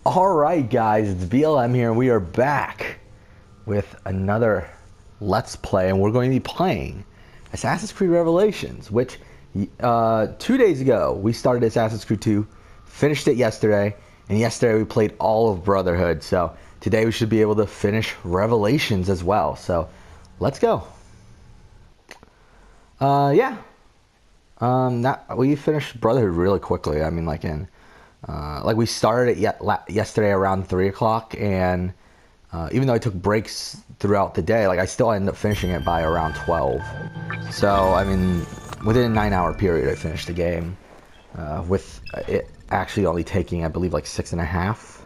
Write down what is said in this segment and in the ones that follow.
Alright guys, it's BLM here and we are back with another Let's Play, and we're going to be playing Assassin's Creed Revelations, which 2 days ago we started Assassin's Creed 2, finished it yesterday, and yesterday we played all of Brotherhood, so today we should be able to finish Revelations as well, so let's go. We finished Brotherhood really quickly. I mean, we started it yesterday around 3 o'clock, and even though I took breaks throughout the day, I still ended up finishing it by around 12. So, I mean, within a 9-hour period, I finished the game, with it actually only taking, I believe, 6.5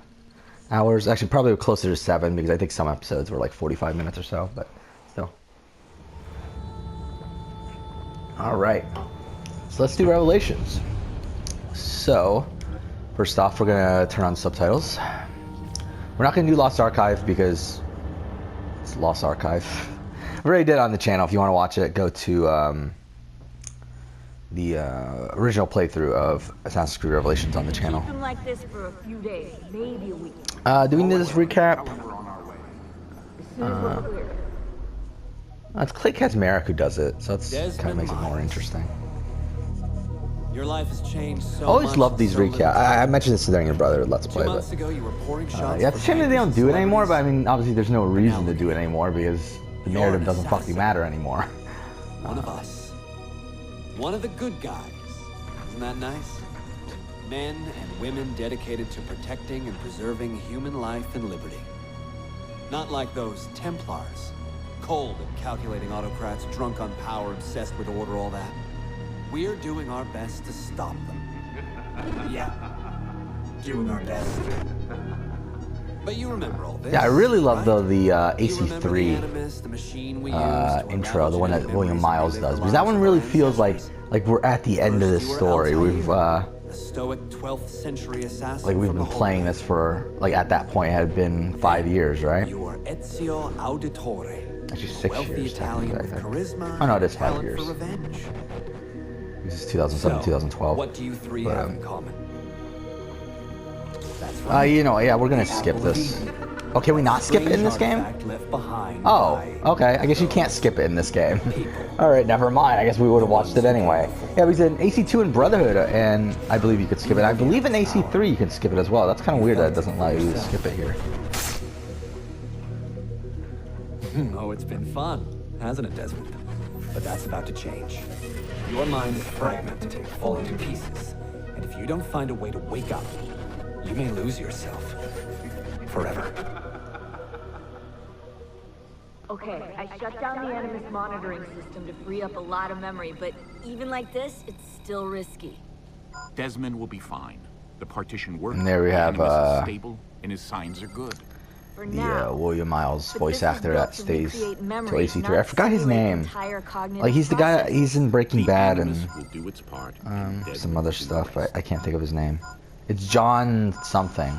hours. Actually, probably closer to 7, because I think some episodes were 45 minutes or so, but still. Alright, so let's do Revelations. So, first off, we're going to turn on subtitles. We're not going to do Lost Archive because it's Lost Archive. We already did it on the channel. If you want to watch it, go to the original playthrough of Assassin's Creed Revelations on the channel. Keep them like this for a few days, maybe a week. Doing this recap. As soon as we're clear. It's Clay Kazmarek who does it, so that's kind of makes it more interesting. Your life has changed so I always much, love these so recaps. I mentioned this during your brother Let's Play, 2 but months ago, you were pouring shots yeah, it's a shame that they don't do it anymore. But I mean, obviously, there's no reason to do it anymore because the narrative doesn't fucking matter anymore. One of us. One of the good guys. Isn't that nice? Men and women dedicated to protecting and preserving human life and liberty. Not like those Templars. Cold and calculating autocrats, drunk on power, obsessed with order, all that. We're doing our best to stop them. Yeah. Doing our best. But you remember all this. Yeah, I really love right? though the You AC3 remember the Animus, the machine we used to intro, the one that unravel William genetic Miles memories does, of because that one really our feels ancestors. like we're at the end of this First, you were story. We've Altair, a stoic 12th century assassin we've from been the playing this for at that point it had been 5 years, right? You are Ezio Auditore. Actually, a 6 wealthy years. Italian with technically, I think. charisma Oh no, it is and 5 talent years. for revenge. This is 2007, So, 2012. what do you three have in common? That's yeah, we're gonna skip this. Oh, can we not skip it in this game? Left behind Oh, by okay. I guess you can't skip it in this game. Alright, never mind. I guess we would have watched it anyway. Yeah, we said AC2 and Brotherhood, and I believe you could skip it. I believe in AC3 you can skip it as well. That's kind of weird that it doesn't allow you to skip it here. Oh, it's been fun, hasn't it, Desmond? But that's about to change. Your mind is fragmented and falling to pieces. And if you don't find a way to wake up, you may lose yourself. Forever. Okay, I shut down the Animus monitoring system to free up a lot of memory, but even like this, it's still risky. Desmond will be fine. The partition worked. And there we have, Animus is stable, and his signs are good. For The now. William Miles But voice this is actor built that to stays recreate to memories, AC3. not I forgot his simulate name. entire cognitive He's the guy. processes. He's in Breaking The Bad Animus and will do its part, and some Desmond other will do stuff, his. but I can't think of his name. It's John something.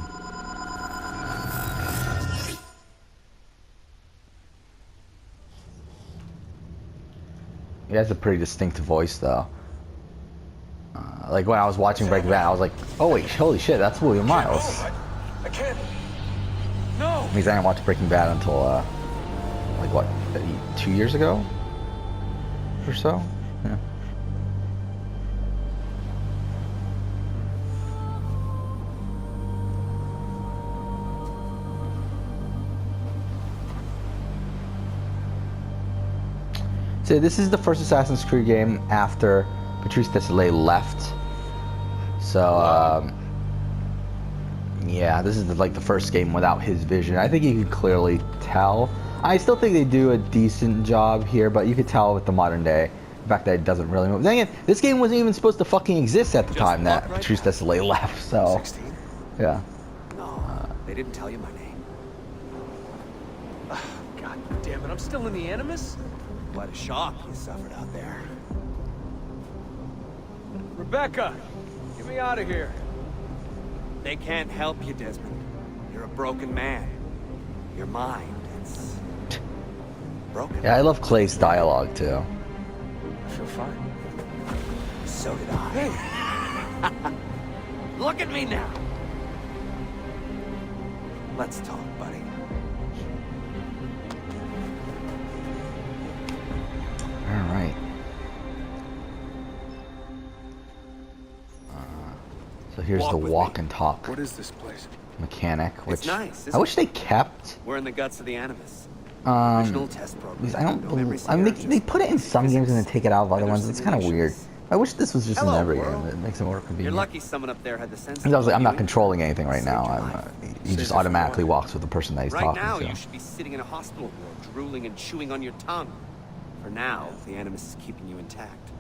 He has a pretty distinctive voice, though. When I was watching Breaking Bad, I was like, "Oh wait, holy shit, that's William Miles." I can't. No. Because I didn't watch Breaking Bad until, 2 years ago, or so. Yeah. So this is the first Assassin's Creed game after Patrice Désilets left. So yeah, this is the first game without his vision. I think you can clearly tell. I still think they do a decent job here, but you could tell with the modern day, the fact that it doesn't really move. Then again, this game wasn't even supposed to fucking exist at the time that Patrice Désilets left. So 16? yeah. No, they didn't tell you my name. God damn it! I'm still in the Animus. What a shock you suffered out there. Rebecca, get me out of here. They can't help you, Desmond. You're a broken man. Your mind, it's broken. Yeah, I love Clay's dialogue too. I feel fine. So did I. Look at me now. Let's talk, buddy. All right. So here's Walk the with walk me. and talk What is this place? mechanic, which nice, I isn't wish it? they kept. We're in the guts of the Animus. Original test program. Because I don't No memory believe. I mean, they synergies, put it in basic some games and then physics, take it out of other and ones. there's It's kind of weird. simulations. I wish this was just in Hello, every world. game. It makes it more You're convenient. lucky someone up there had the sense. Because I was like, I'm not you. controlling anything right now. Saved your I'm, life. he Saves just it for automatically what? walks with the person that he's Right talking now, to. you should be sitting in a hospital ward, drooling and chewing on your tongue. For now, the Animus is keeping you intact,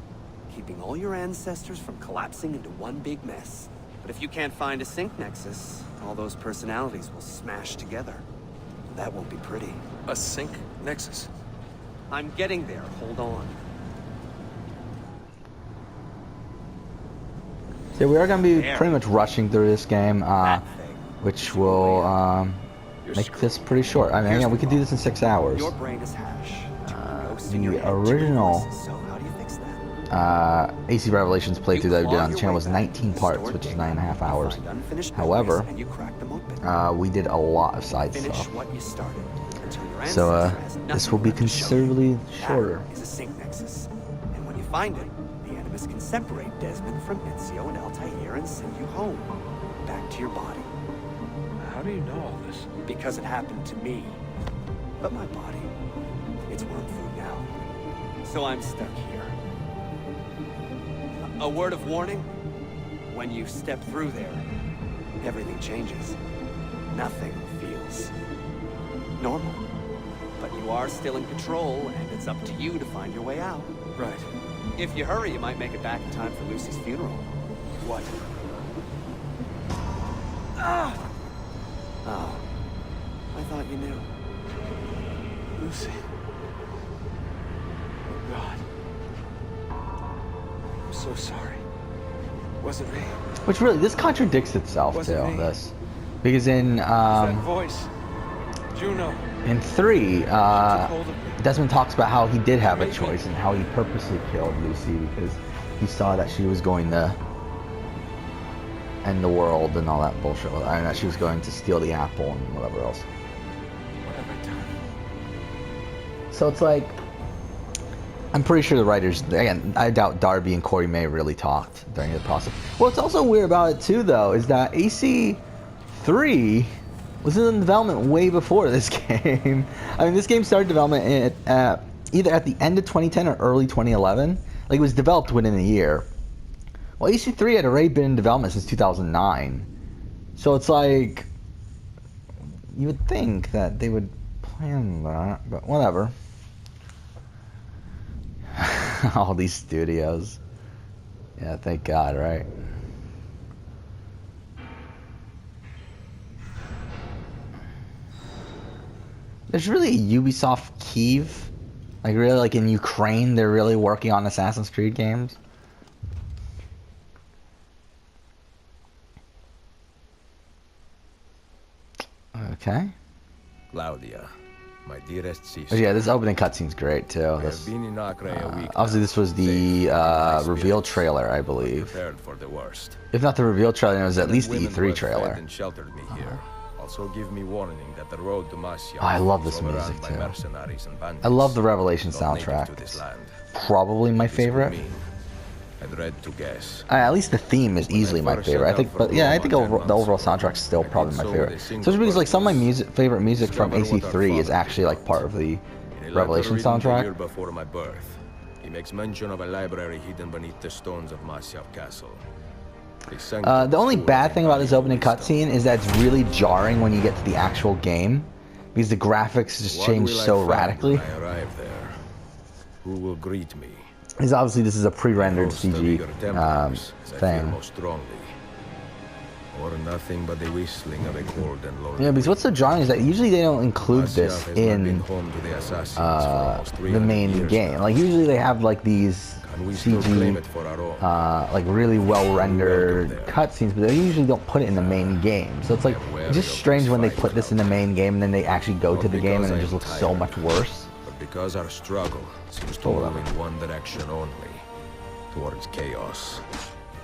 keeping all your ancestors from collapsing into one big mess. But if you can't find a sync nexus, all those personalities will smash together. That won't be pretty. A sync nexus? I'm getting there. Hold on. So we are going to be There. pretty much rushing through this game, That thing. which will You're make screwed. this pretty short. I mean, Here's yeah, the we could do this in 6 hours. Your brain is hash. Too many ghosts in your the head, too many original voices. So how do you fix that? AC Revelations playthrough that we did claw on the your channel way was back 19 to parts, stored which is data. 9.5 You hours. find unfinished However, memories and you crack them open. We did a lot of side Finish stuff. what you started until your So, ancestor has this nothing will be left to show you. considerably shorter. That is a sync nexus. And when you find it, the Animus can separate Desmond from Ezio and Altair and send you home. Back to your body. How do you know all this? Because it happened to me. But my body, it's worm food now. So I'm stuck here. A word of warning? When you step through there, everything changes. Nothing feels normal. But you are still in control, and it's up to you to find your way out. Right. If you hurry, you might make it back in time for Lucy's funeral. What? Oh, I thought you knew. Lucy. Oh, God. I'm so sorry. Wasn't me. Which really, this contradicts itself Wasn't too. me. This, because in That voice. Juno. in 3, Took hold of me. Desmond talks about how he did have a choice and how he purposely killed Lucy because he saw that she was going to end the world and all that bullshit. I mean, that she was going to steal the apple and whatever else. What have I done? So it's like, I'm pretty sure the writers, again, I doubt Darby and Corey May really talked during the process. What's also weird about it too, though, is that AC3 was in development way before this game. I mean, this game started development either at the end of 2010 or early 2011. Like, it was developed within a year. Well, AC3 had already been in development since 2009. So it's like, you would think that they would plan that, but whatever. All these studios. Yeah, thank God, right? There's really a Ubisoft Kyiv. Like, really, like in Ukraine, they're really working on Assassin's Creed games. Okay. Claudia, my dearest sister. But yeah, this opening cutscene's great too. I This, have been in Acre a week obviously, now, this was the safe from my reveal spirits, trailer, I but believe. prepared for the worst. If not the reveal trailer, it was at least the Women who E3 have fed trailer. and sheltered me here also give me warning that the road to Masya I love is this overrun music, by too. mercenaries and bandits, I love the Revelation not native soundtrack. to this land. Probably my This could favorite. mean, I dread to guess. At least the theme is easily my first set favorite. I out think, for but yeah, I Rome think 10 the months overall ago, soundtrack's still I probably did my so favorite. with a single Especially because like some of my purpose, favorite music from discover what our AC3 is father actually like did part of the In a letter Revelation written the year soundtrack. before my birth, he makes mention of a library hidden beneath the stones of Masyav Castle. The only bad thing about this opening cutscene is that it's really jarring when you get to the actual game, because the graphics just change so radically. When I arrive there, who will greet me? Because obviously this is a pre-rendered Host of CG eager Templars, as I fear thing. most strongly. Or nothing but the whistling of a cold and lonely Yeah, because what's so jarring is that usually they don't include Masyav this has not been in home to the assassins for almost the 300 main years game. now. Like usually they have like these And we still claim CG, it for our own. like really well rendered Welcome there. cutscenes, but they usually don't put it in the main game. So it's like I'm wary it's just of strange this when they fight, put this in the main game and then they actually go Not to the game because and it I just am looks so tired, much worse. But because our struggle seems to Oh, move whatever. in one direction only, towards chaos.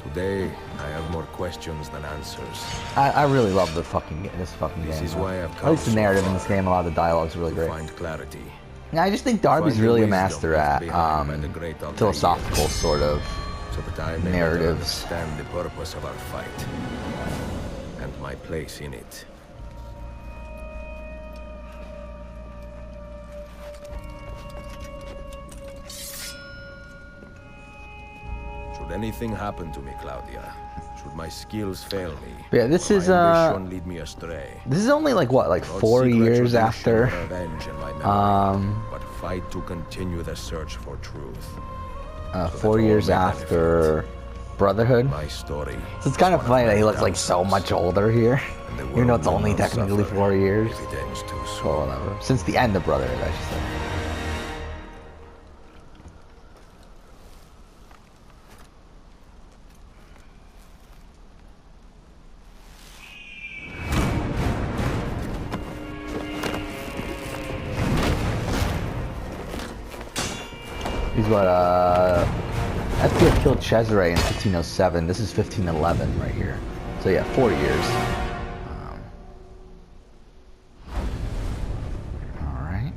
Today, I have more questions than answers. I really love this fucking game. This Though. is why I've At come least the so narrative in this far. game, a lot of the dialogue is really To great. find clarity. Yeah, I just think Darby's Find the really a wisdom master left at behind by the great Altair, philosophical sort of so that I may better narratives. understand the purpose of our fight and my place in it. Should anything happen to me, Claudia, should my skills fail me, But yeah, this or is my ambition lead me astray, this is only like what, like not 4 seek years retribution after. or revenge in my memory, Um, but fight to continue the search for truth. So 4 that all years may after Brotherhood. My story. So it's kind of is one funny that he many looks like so thousands, much older here, and the even though it's world will only not technically suffer 4 years. if it ends too soon. Or whatever. Since the end of Brotherhood, I should say. He's what, Ezio killed Cesare in 1507. This is 1511 right here. So yeah, 4 years. Alright.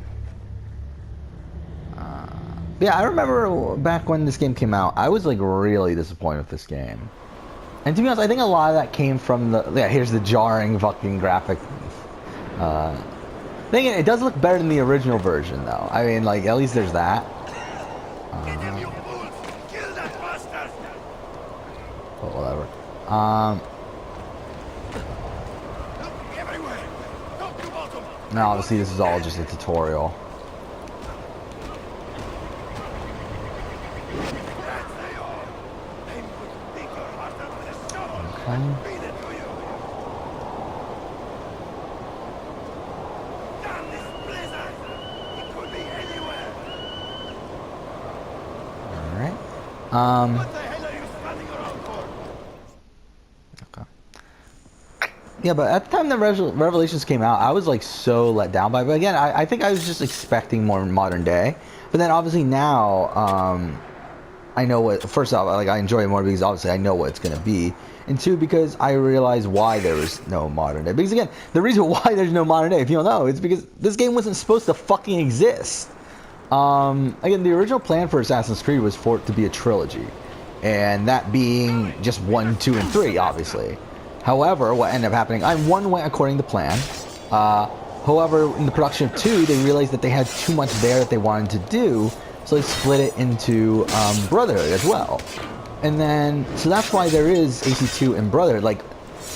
Yeah, I remember back when this game came out, I was like really disappointed with this game. And to be honest, I think a lot of that came from the, yeah, here's the jarring fucking graphic. Thing is, it does look better than the original version though. I mean, like, at least there's that. But whatever. Now obviously this is all just a tutorial. Okay. Alright. Okay. Yeah, but at the time the Revelations came out, I was like so let down by it. But again, I think I was just expecting more modern day. But then obviously now, I know what, first off, like I enjoy it more because obviously I know what it's going to be. And two, because I realize why there was no modern day. Because again, the reason why there's no modern day, if you don't know, it's because this game wasn't supposed to fucking exist. Again, the original plan for Assassin's Creed was for it to be a trilogy. And that being just 1, 2, and 3, obviously. However, what ended up happening, 1 went according to plan. However, in the production of 2, they realized that they had too much there that they wanted to do. So they split it into Brotherhood as well. And then, so that's why there is AC2 and Brotherhood. Like,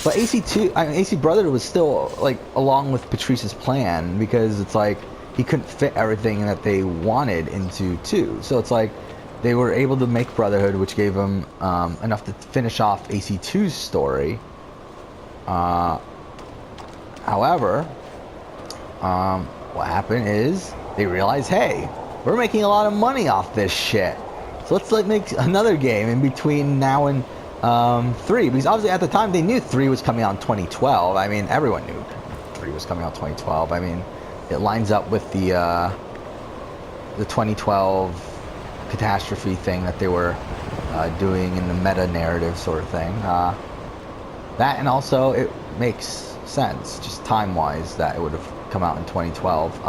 but AC2, I mean, AC Brotherhood was still, like, along with Patrice's plan. Because it's like, he couldn't fit everything that they wanted into 2. So it's like, they were able to make Brotherhood, which gave them enough to finish off AC2's story. However, what happened is, they realized, hey, we're making a lot of money off this shit. So let's like make another game in between now and 3. Because obviously at the time they knew 3 was coming out in 2012. I mean, everyone knew 3 was coming out in 2012. I mean, it lines up with the 2012 catastrophe thing that they were doing in the meta narrative sort of thing. That, and also it makes sense, just time-wise, that it would have come out in 2012.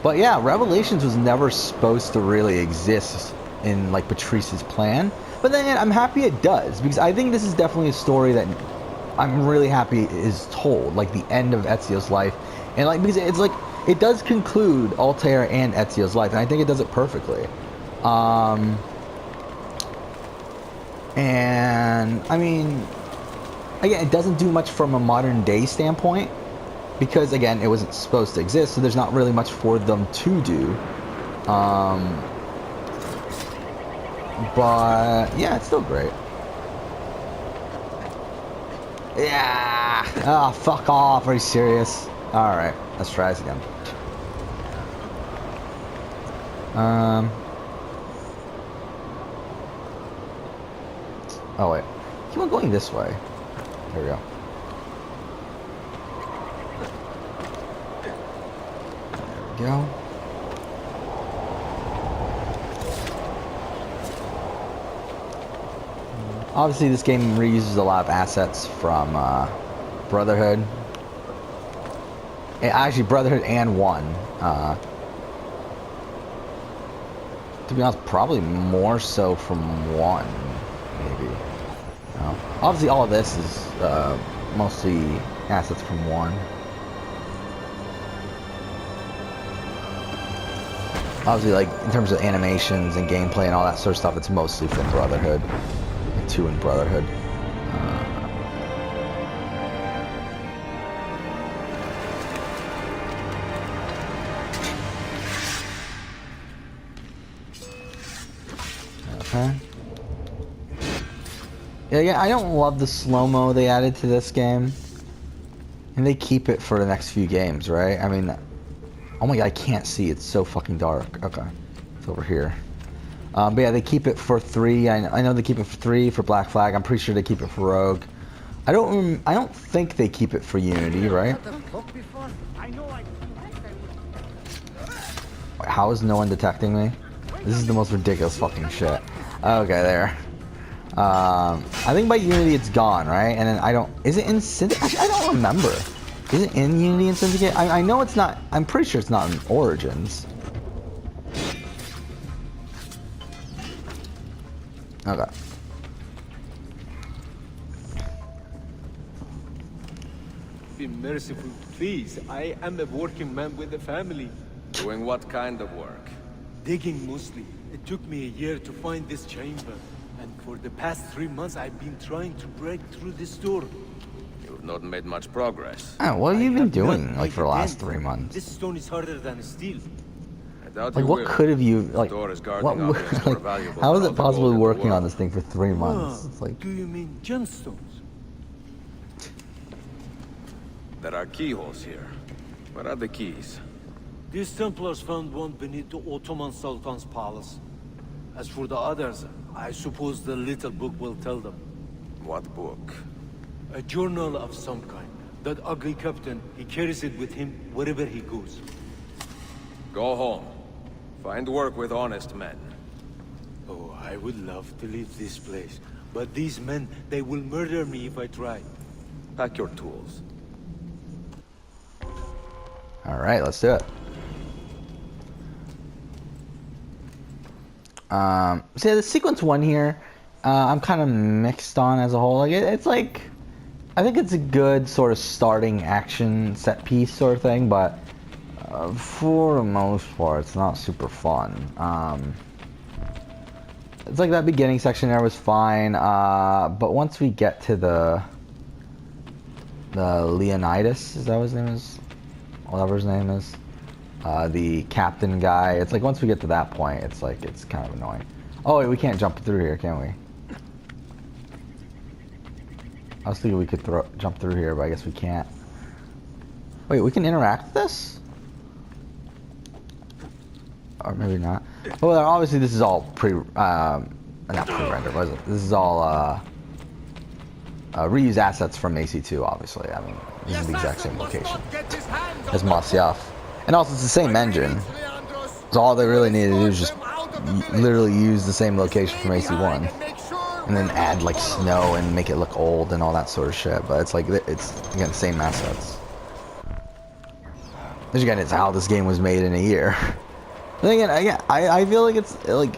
But yeah, Revelations was never supposed to really exist in like Patrice's plan. But then I'm happy it does, because I think this is definitely a story that I'm really happy is told, like the end of Ezio's life. And like, because it's like, it does conclude Altair and Ezio's life, and I think it does it perfectly. And I mean, again, it doesn't do much from a modern day standpoint, because again, it wasn't supposed to exist, so there's not really much for them to do. But yeah, it's still great. Yeah. Oh, fuck off. Are you serious? All right, let's try this again. Oh wait, keep on going this way. There we go. There we go. Obviously, this game reuses a lot of assets from Brotherhood. Actually, Brotherhood and 1. To be honest, probably more so from 1, maybe. Obviously, all of this is mostly assets from 1. Obviously, like, in terms of animations and gameplay and all that sort of stuff, it's mostly from Brotherhood. 2 in Brotherhood. Okay. Yeah, I don't love the slow-mo they added to this game. And they keep it for the next few games, right? I mean, oh my god, I can't see. It's so fucking dark. Okay. It's over here. But yeah, they keep it for 3. I know they keep it for 3 for Black Flag. I'm pretty sure they keep it for Rogue. I don't think they keep it for Unity, right? Wait, how is no one detecting me? This is the most ridiculous fucking shit. Okay, there. I think by Unity it's gone, right? And then I don't... Is it in Syndicate? Actually, I don't remember. Is it in Unity and Syndicate? I know it's not... I'm pretty sure it's not in Origins. Okay. Be merciful, please. I am a working man with a family. Doing what kind of work? Digging mostly. It took me a year to find this chamber. And for the past 3 months, I've been trying to break through this door. You've not made much progress. Oh, what have you I been have doing, not like, for the made a last dent. 3 months? This stone is harder than steel. I doubt Like, you what will. could have you, like, Door is guarding what, objects more like, valuable how than is all it the possibly gold in the working on world. this thing for 3 months? It's like, Do you mean gemstones? There are keyholes here. Where are the keys? These Templars found one beneath the Ottoman Sultan's palace. As for the others, I suppose the little book will tell them. What book? A journal of some kind. That ugly captain, he carries it with him wherever he goes. Go home. Find work with honest men. Oh, I would love to leave this place. But these men, they will murder me if I try. Pack your tools. alright, let's do it. So yeah, the sequence 1 here, I'm kind of mixed on as a whole. Like, it's like, I think it's a good sort of starting action set piece sort of thing, but for the most part, it's not super fun. It's like that beginning section there was fine, but once we get to the Leonidas, is that what his name is? Whatever his name is. The captain guy. It's like once we get to that point, it's like it's kind of annoying. Oh wait, we can't jump through here, can we? I was thinking we could jump through here, but I guess we can't. Wait, we can interact with this? Or maybe not. Well, obviously this is all not pre-rendered, was it? This is all reuse assets from AC2, obviously. I mean, this is the exact same location as Masyaf. And also, it's the same engine. So all they really need to do is just literally use the same location from AC1. And then add, like, snow and make it look old and all that sort of shit. But it's like, it's, again, the same assets. Which, again, it's how this game was made in a year. But again, I feel like it's, like...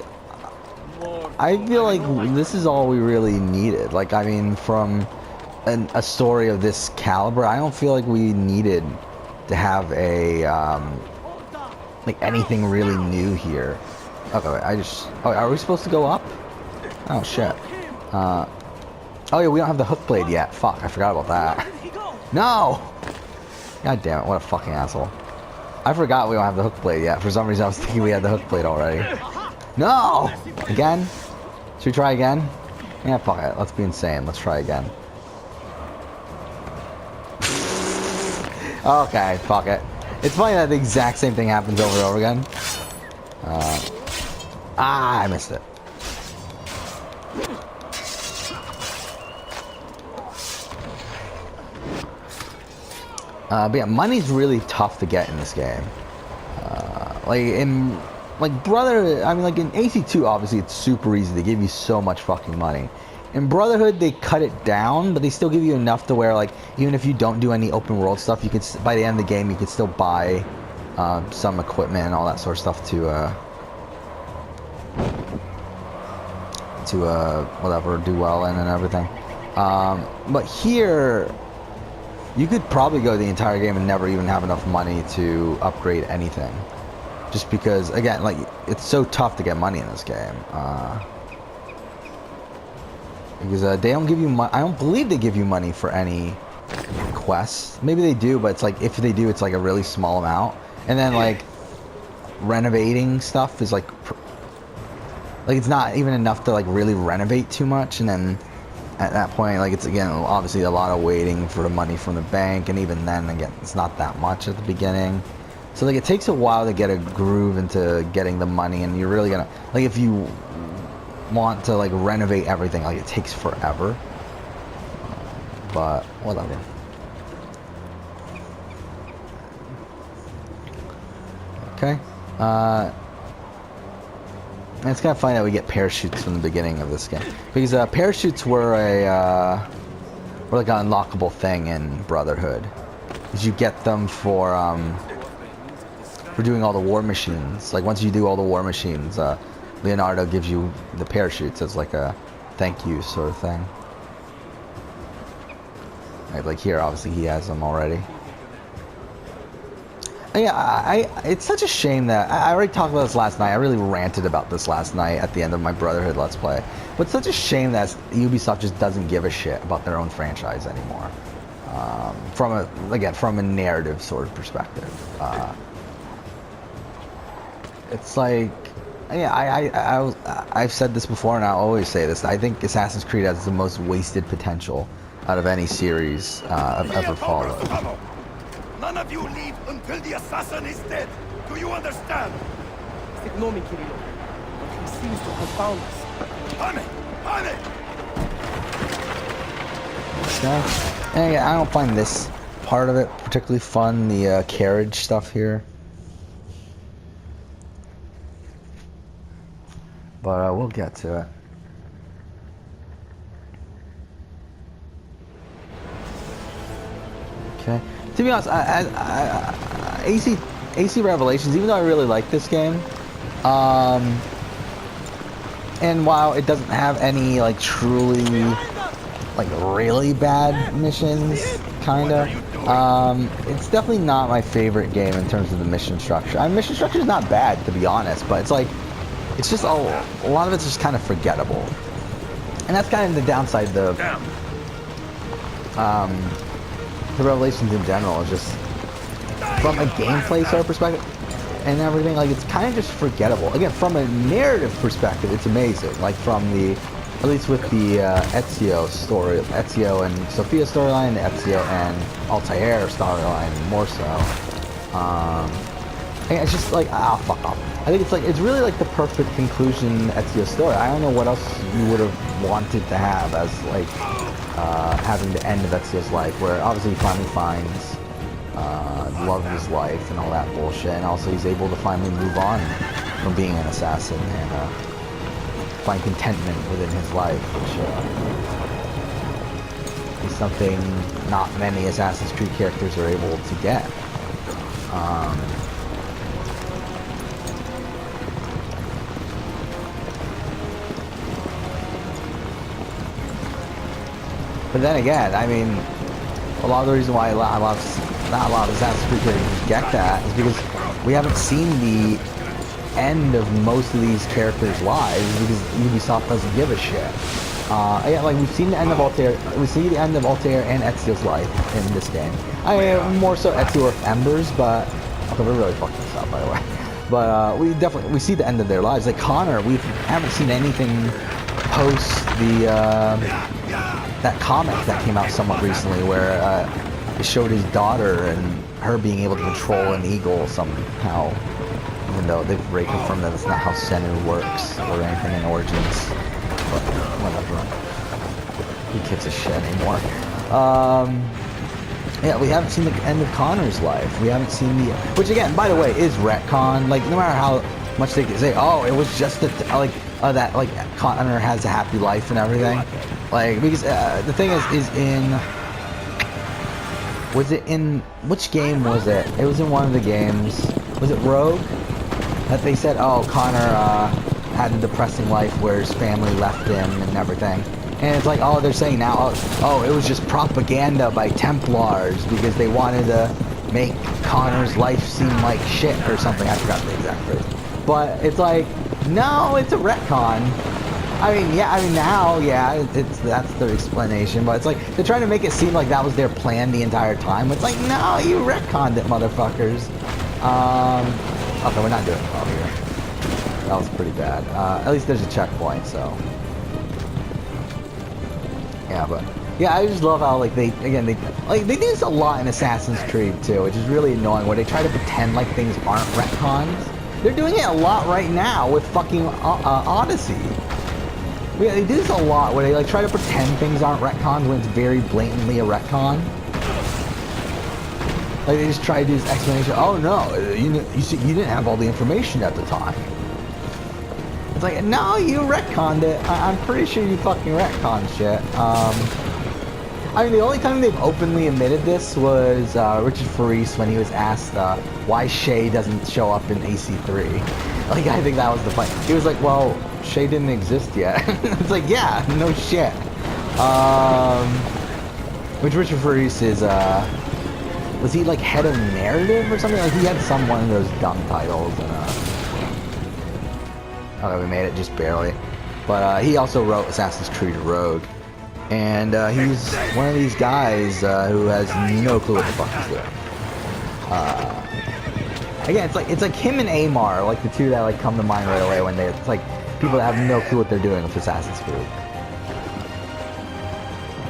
I feel like this is all we really needed. Like, I mean, from a story of this caliber, I don't feel like we needed to have a, like, anything really new here. Okay, wait, oh, are we supposed to go up? Oh, shit. Oh, yeah, we don't have the hook blade yet. Fuck, I forgot about that. No! God damn it, what a fucking asshole. I forgot we don't have the hook blade yet. For some reason, I was thinking we had the hook blade already. No! Again? Should we try again? Yeah, fuck it. Let's be insane. Let's try again. Okay, fuck it. It's funny that the exact same thing happens over and over again. I missed it. But yeah, money's really tough to get in this game. Like Brother, I mean, like in AC2, obviously it's super easy. They give you so much fucking money. In Brotherhood, they cut it down, but they still give you enough to where, like, even if you don't do any open world stuff, you could, by the end of the game, you could still buy some equipment and all that sort of stuff to whatever, do well in and everything. But here, you could probably go the entire game and never even have enough money to upgrade anything. Just because, again, like, it's so tough to get money in this game. Because they don't give you money. I don't believe they give you money for any quests. Maybe they do, but it's like, if they do, it's like a really small amount. And then, like, renovating stuff is like it's not even enough to, like, really renovate too much. And then at that point, like, it's, again, obviously a lot of waiting for the money from the bank. And even then, again, it's not that much at the beginning. So, like, it takes a while to get a groove into getting the money. And you're really gonna, like, if you want to, like, renovate everything, like, it takes forever. But whatever. Okay. And it's kind of funny that we get parachutes from the beginning of this game, because parachutes were were like an unlockable thing in Brotherhood. Because you get them for doing all the war machines. Like, once you do all the war machines, Leonardo gives you the parachutes as like a thank you sort of thing. Like here, obviously he has them already. Yeah, it's such a shame that I already talked about this last night. I really ranted about this last night at the end of my Brotherhood Let's Play. But it's such a shame that Ubisoft just doesn't give a shit about their own franchise anymore. From a narrative sort of perspective. It's like, yeah, I've said this before, and I always say this. I think Assassin's Creed has the most wasted potential out of any series I've ever followed. None of you leave until the assassin is dead. Do you understand? Ignore me, Kirilo. But he seems to have found us. Panic! Panic! Okay. And yeah, I don't find this part of it particularly fun, the carriage stuff here. But we'll get to it. Okay. To be honest, AC Revelations, even though I really like this game, and while it doesn't have any, like, truly, like, really bad missions, kinda, it's definitely not my favorite game in terms of the mission structure. Mission structure is not bad, to be honest, but it's like, it's just a lot of it's just kind of forgettable. And that's kind of the downside, the Revelations in general is just, from a gameplay sort of perspective and everything, like, it's kind of just forgettable. Again, from a narrative perspective, it's amazing. Like, from the, at least with the Ezio story, Ezio and Sophia storyline, the Ezio and Altair storyline more so. And it's just like, fuck off. I think it's really like the perfect conclusion Ezio story. I don't know what else you would have wanted to have as, like, having the end of Ezio's life, where obviously he finally finds the love of his life and all that bullshit, and also he's able to finally move on from being an assassin and find contentment within his life, which is something not many Assassin's Creed characters are able to get. But then again, I mean, a lot of the reason why not a lot of Assassin's Creed characters get that is because we haven't seen the end of most of these characters' lives, because Ubisoft doesn't give a shit. Yeah, like, we've seen the end of Altair. We see the end of Altair and Ezio's life in this game. I mean, more so Ezio with Embers, but okay, we're really fucking this up, by the way. But we see the end of their lives. Like Connor, we haven't seen anything post the that comic that came out somewhat recently, where it showed his daughter and her being able to control an eagle somehow, even though they've already confirmed that it's not how Senu works or anything in Origins. But whatever. Who gives a shit anymore? Yeah, we haven't seen the end of Connor's life. We haven't seen the, which again, by the way, is retcon. Like, no matter how much they can say, oh, it was just that, like, Connor has a happy life and everything. Like, because the thing is in... Was it in... Which game was it? It was in one of the games. Was it Rogue? That they said, oh, Connor had a depressing life where his family left him and everything. And it's like, oh, they're saying now, oh, it was just propaganda by Templars because they wanted to make Connor's life seem like shit or something. I forgot the exact phrase. But it's like, no, it's a retcon. I mean, yeah, I mean, now, yeah, that's their explanation. But it's like, they're trying to make it seem like that was their plan the entire time. It's like, no, you retconned it, motherfuckers. Okay, we're not doing well here. That was pretty bad. At least there's a checkpoint, so. Yeah, but yeah, I just love how like they do this a lot in Assassin's Creed too, which is really annoying. Where they try to pretend like things aren't retcons. They're doing it a lot right now with fucking Odyssey. Yeah, they do this a lot where they like try to pretend things aren't retcons when it's very blatantly a retcon. Like they just try to do this explanation. Oh no, you see, you didn't have all the information at the time. It's like, no, you retconned it. I'm pretty sure you fucking retconned shit. I mean, the only time they've openly admitted this was Richard Faris when he was asked why Shay doesn't show up in AC3. Like, I think that was the point. He was like, well, Shay didn't exist yet. It's like, yeah, no shit. Which Richard Faris is, was he like head of narrative or something? Like, he had one of those dumb titles. And, okay, we made it just barely. But he also wrote Assassin's Creed Rogue. And he's one of these guys who has no clue what the fuck he's doing. Again, it's like him and Amar, like the two that like come to mind right away when it's like people that have no clue what they're doing with Assassin's Creed.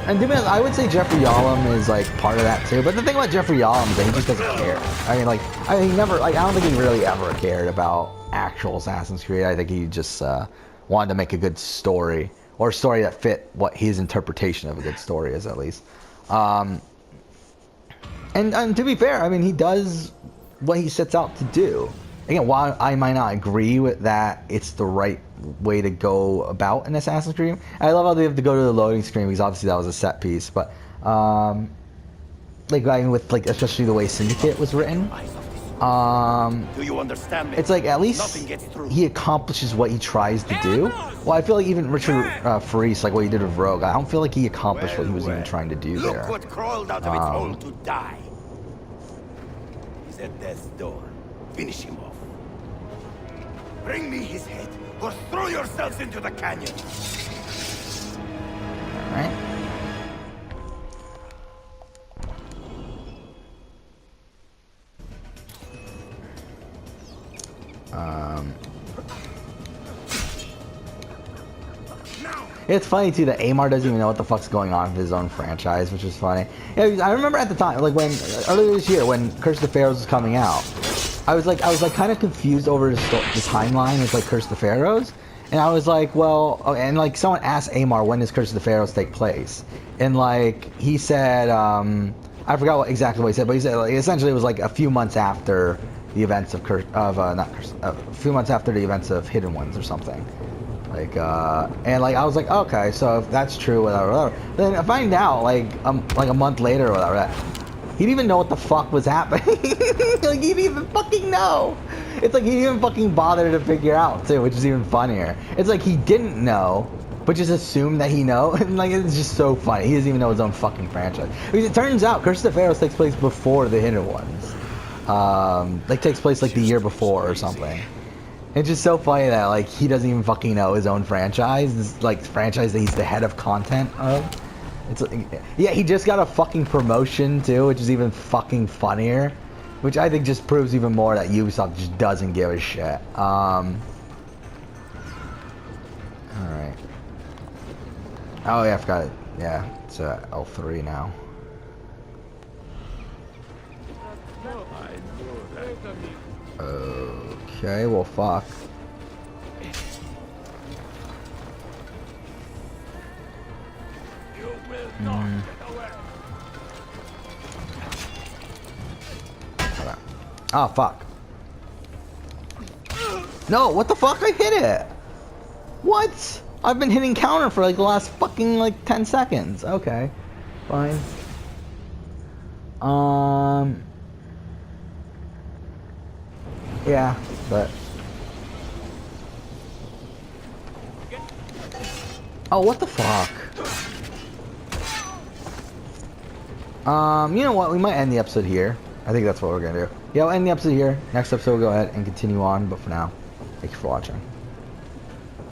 And to be honest, I would say Jeffrey Yallum is like part of that too. But the thing about Jeffrey Yallum is that he just doesn't care. I mean, he never, I don't think he really ever cared about actual Assassin's Creed. I think he just wanted to make a good story, or a story that fit what his interpretation of a good story is, at least. And to be fair, I mean, he does what he sets out to do. Again, while I might not agree with that, it's the right way to go about an Assassin's Creed. I love how they have to go to the loading screen because obviously that was a set piece, but like with like especially the way Syndicate was written. Do you understand me? It's like at least he accomplishes what he tries to do. Well, I feel like even Richard Faris, like what he did with Rogue, I don't feel like he accomplished what he was even trying to do there. Look what crawled out of its hole to die. He's at death's door. Finish him off. Bring me his head, or throw yourselves into the canyon. All right. It's funny too that Amar doesn't even know what the fuck's going on with his own franchise, which is funny. Yeah, I remember at the time, like when earlier this year when Curse of the Pharaohs was coming out, I was like kind of confused over the timeline with like Curse of the Pharaohs, and I was like, well, and like someone asked Amar when does Curse of the Pharaohs take place, and like he said, I forgot exactly what he said, but he said like, essentially it was like a few months after the events of a few months after the events of Hidden Ones or something. Like, and like I was like, okay, so if that's true, whatever. Then I find out like a month later or whatever, he didn't even know what the fuck was happening. Like he didn't even fucking know. It's like he didn't even fucking bother to figure out too, which is even funnier. It's like he didn't know, but just assumed that he know, and like it's just so funny. He doesn't even know his own fucking franchise. Because it turns out Curse of the Pharaohs takes place before the Hidden Ones. Like takes place like the year before or something. It's just so funny that like he doesn't even fucking know his own franchise. This like franchise that he's the head of content of. It's yeah, he just got a fucking promotion too, which is even fucking funnier. Which I think just proves even more that Ubisoft just doesn't give a shit. Alright. Oh yeah, I forgot it. Yeah, it's L3 now. Okay, well fuck. Oh fuck. No, what the fuck? I hit it. What? I've been hitting counter for like the last fucking like 10 seconds. Okay, fine. Yeah, but. Oh, what the fuck? You know what? We might end the episode here. I think that's what we're gonna do. Yeah, we'll end the episode here. Next episode, we'll go ahead and continue on. But for now, thank you for watching.